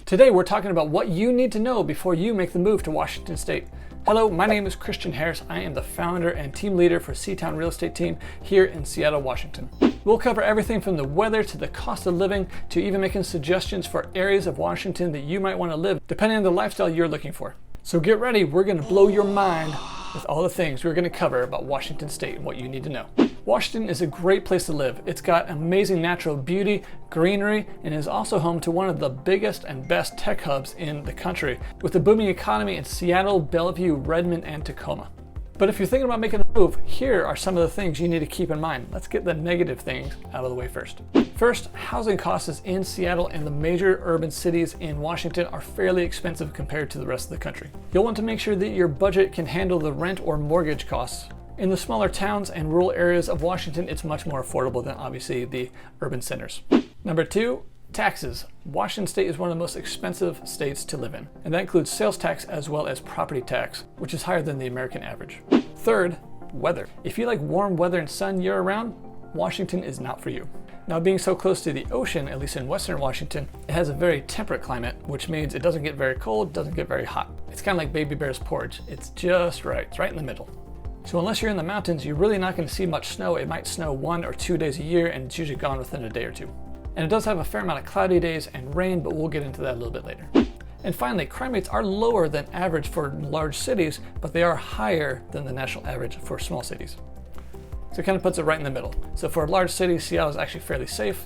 Today we're talking about what you need to know before you make the move to Washington State. Hello, my name is Christian Harris. I am the founder and team leader for Seatown Real Estate Team here in Seattle, Washington. We'll cover everything from the weather to the cost of living to even making suggestions for areas of Washington that you might want to live depending on the lifestyle you're looking for. So get ready, we're going to blow your mind with all the things we're going to cover about Washington State and what you need to know. Washington is a great place to live. It's got amazing natural beauty, greenery, and is also home to one of the biggest and best tech hubs in the country, with a booming economy in Seattle, Bellevue, Redmond, and Tacoma. But if you're thinking about making a move, here are some of the things you need to keep in mind. Let's get the negative things out of the way first. First, housing costs in Seattle and the major urban cities in Washington are fairly expensive compared to the rest of the country. You'll want to make sure that your budget can handle the rent or mortgage costs. In the smaller towns and rural areas of Washington, it's much more affordable than obviously the urban centers. Number two, taxes. Washington State is one of the most expensive states to live in, and that includes sales tax as well as property tax, which is higher than the American average. Third, weather. If you like warm weather and sun year-round, Washington is not for you. Now, being so close to the ocean, at least in Western Washington, it has a very temperate climate, which means it doesn't get very cold, doesn't get very hot. It's kind of like Baby Bear's porridge. It's just right. It's right in the middle. So unless you're in the mountains, you're really not going to see much snow. It might snow 1 or 2 days a year, and it's usually gone within a day or two. And it does have a fair amount of cloudy days and rain, but we'll get into that a little bit later. And finally, crime rates are lower than average for large cities, but they are higher than the national average for small cities. So it kind of puts it right in the middle. So for a large city, Seattle is actually fairly safe.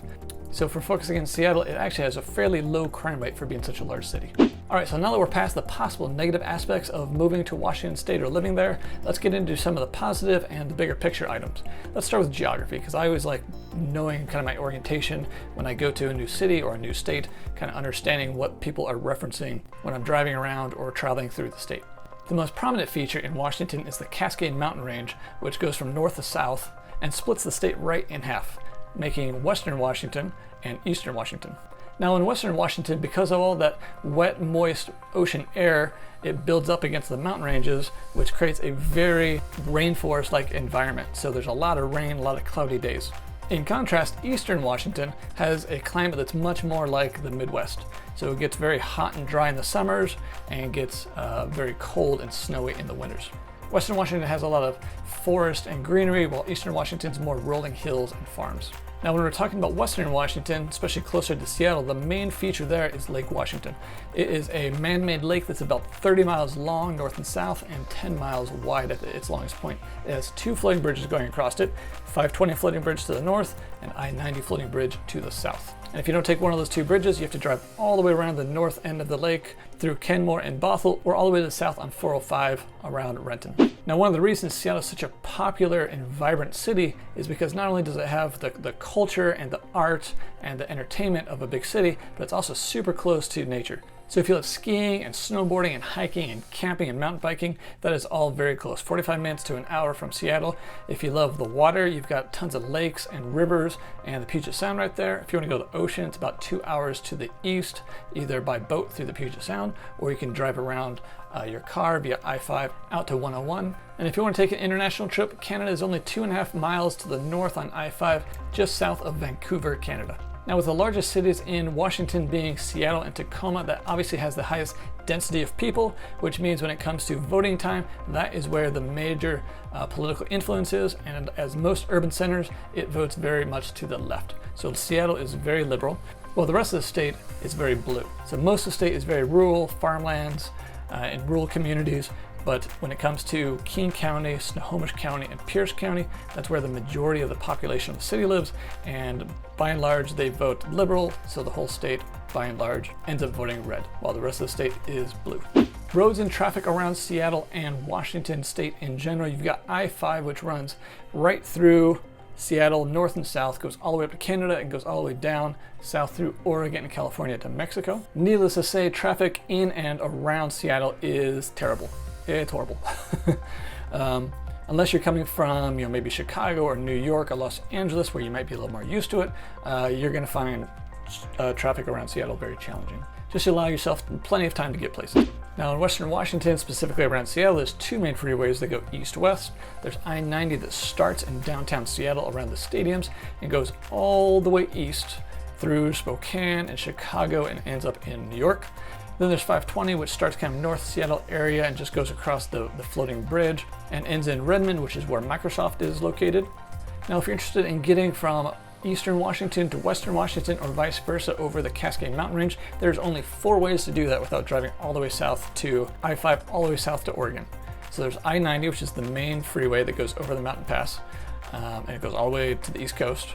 So for focusing on Seattle, it actually has a fairly low crime rate for being such a large city. All right, so now that we're past the possible negative aspects of moving to Washington State or living there, let's get into some of the positive and the bigger picture items. Let's start with geography, because I always like knowing kind of my orientation when I go to a new city or a new state, kind of understanding what people are referencing when I'm driving around or traveling through the state. The most prominent feature in Washington is the Cascade Mountain Range, which goes from north to south and splits the state right in half, making Western Washington and Eastern Washington. Now in Western Washington, because of all that wet, moist ocean air, it builds up against the mountain ranges, which creates a very rainforest-like environment. So there's a lot of rain, a lot of cloudy days. In contrast, Eastern Washington has a climate that's much more like the Midwest. So it gets very hot and dry in the summers and gets very cold and snowy in the winters. Western Washington has a lot of forest and greenery, while Eastern Washington's more rolling hills and farms. Now, when we're talking about Western Washington, especially closer to Seattle, the main feature there is Lake Washington. It is a man-made lake that's about 30 miles long north and south and 10 miles wide at its longest point. It has 2 floating bridges going across it, 520 floating bridge to the north and I-90 floating bridge to the south. And if you don't take one of those 2 bridges, you have to drive all the way around the north end of the lake through Kenmore and Bothell, or all the way to the south on 405 around Renton. Now, one of the reasons Seattle is such a popular and vibrant city is because not only does it have the culture and the art and the entertainment of a big city, but it's also super close to nature. So if you love skiing and snowboarding and hiking and camping and mountain biking, that is all very close, 45 minutes to an hour from Seattle. If you love the water, you've got tons of lakes and rivers and the Puget Sound right there. If you want to go to the ocean, it's about 2 hours to the east, either by boat through the Puget Sound, or you can drive around your car via I-5 out to 101. And if you want to take an international trip, Canada is only 2.5 miles to the north on I-5, just south of Vancouver, Canada. Now, with the largest cities in Washington being Seattle and Tacoma, that obviously has the highest density of people, which means when it comes to voting time, that is where the major political influence is. And as most urban centers, it votes very much to the left. So Seattle is very liberal, while the rest of the state is very blue. So most of the state is very rural, farmlands, and rural communities. But when it comes to King County, Snohomish County, and Pierce County, that's where the majority of the population of the city lives. And by and large, they vote liberal, so the whole state, by and large, ends up voting red, while the rest of the state is blue. Roads and traffic around Seattle and Washington State in general, you've got I-5, which runs right through Seattle, north and south, goes all the way up to Canada and goes all the way down south through Oregon and California to Mexico. Needless to say, traffic in and around Seattle is terrible. It's horrible. Unless you're coming from, maybe Chicago or New York or Los Angeles, where you might be a little more used to it, you're going to find traffic around Seattle very challenging. Just allow yourself plenty of time to get places. Now in Western Washington, specifically around Seattle, there's 2 main freeways that go east-west. There's I-90 that starts in downtown Seattle around the stadiums and goes all the way east through Spokane and Chicago and ends up in New York. Then there's 520, which starts kind of north Seattle area and just goes across the floating bridge and ends in Redmond, which is where Microsoft is located. Now, if you're interested in getting from Eastern Washington to Western Washington or vice versa over the Cascade Mountain Range, there's only 4 ways to do that without driving all the way south to I-5, all the way south to Oregon. So there's I-90, which is the main freeway that goes over the mountain pass, and it goes all the way to the East Coast.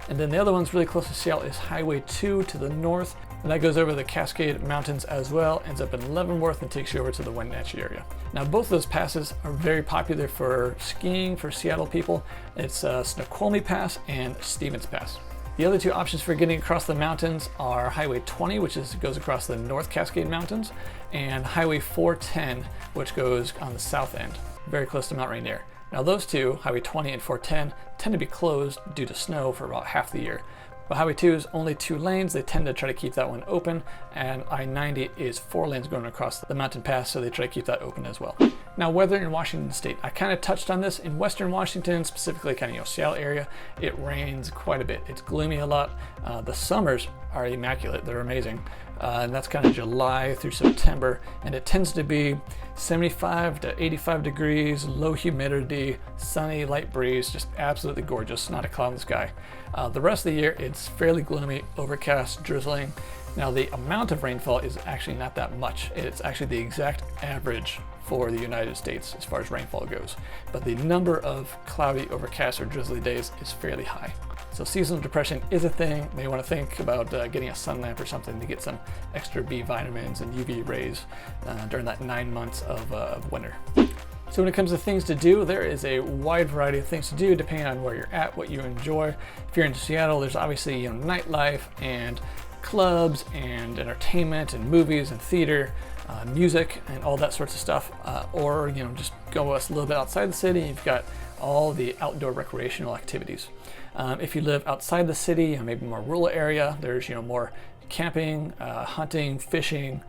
And then the other one's really close to Seattle is Highway 2 to the north, and that goes over the Cascade Mountains as well, ends up in Leavenworth and takes you over to the Wenatchee area. Now, both of those passes are very popular for skiing for Seattle people. It's Snoqualmie Pass and Stevens Pass. The other 2 options for getting across the mountains are Highway 20, which goes across the North Cascade Mountains, and Highway 410, which goes on the south end, very close to Mount Rainier. Now, those 2, Highway 20 and 410, tend to be closed due to snow for about half the year. But Highway 2 is only 2 lanes. They tend to try to keep that one open, and I-90 is 4 lanes going across the mountain pass, so they try to keep that open as well. Now, weather in Washington State. I kind of touched on this. In Western Washington, specifically kind of Seattle area, it rains quite a bit. It's gloomy a lot. The summers are immaculate. They're amazing. And that's kind of July through September, and it tends to be 75 to 85 degrees, low humidity, sunny, light breeze, just absolutely gorgeous, not a cloud in the sky. The rest of the year, it's fairly gloomy, overcast, drizzling. Now, the amount of rainfall is actually not that much. It's actually the exact average for the United States as far as rainfall goes. But the number of cloudy, overcast, or drizzly days is fairly high. So seasonal depression is a thing. You may want to think about getting a sun lamp or something to get some extra B vitamins and UV rays during that 9 months of winter. So when it comes to things to do, there is a wide variety of things to do depending on where you're at, what you enjoy. If you're in Seattle, there's obviously nightlife and clubs and entertainment and movies and theater, music and all that sorts of stuff. Or just go a little bit outside the city, you've got all the outdoor recreational activities. If you live outside the city, maybe more rural area, there's more camping, hunting, fishing,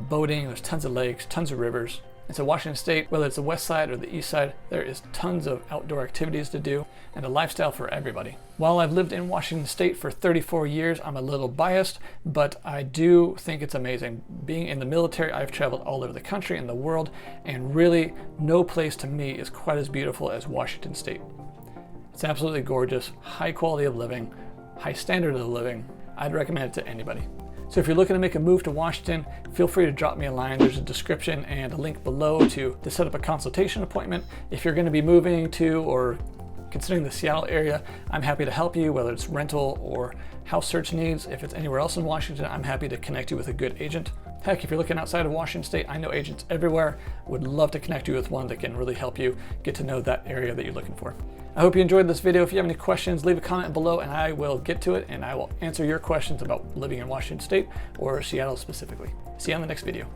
boating. There's tons of lakes, tons of rivers. And so Washington State, whether it's the west side or the east side, there is tons of outdoor activities to do and a lifestyle for everybody. While I've lived in Washington State for 34 years, I'm a little biased, but I do think it's amazing. Being in the military, I've traveled all over the country and the world, and really no place to me is quite as beautiful as Washington State. It's absolutely gorgeous, high quality of living, high standard of living. I'd recommend it to anybody. So if you're looking to make a move to Washington, feel free to drop me a line. There's a description and a link below to set up a consultation appointment. If you're going to be moving to or considering the Seattle area, I'm happy to help you, whether it's rental or house search needs. If it's anywhere else in Washington, I'm happy to connect you with a good agent. Heck, if you're looking outside of Washington State, I know agents everywhere. Would love to connect you with one that can really help you get to know that area that you're looking for. I hope you enjoyed this video. If you have any questions, leave a comment below and I will get to it and I will answer your questions about living in Washington State or Seattle specifically. See you on the next video.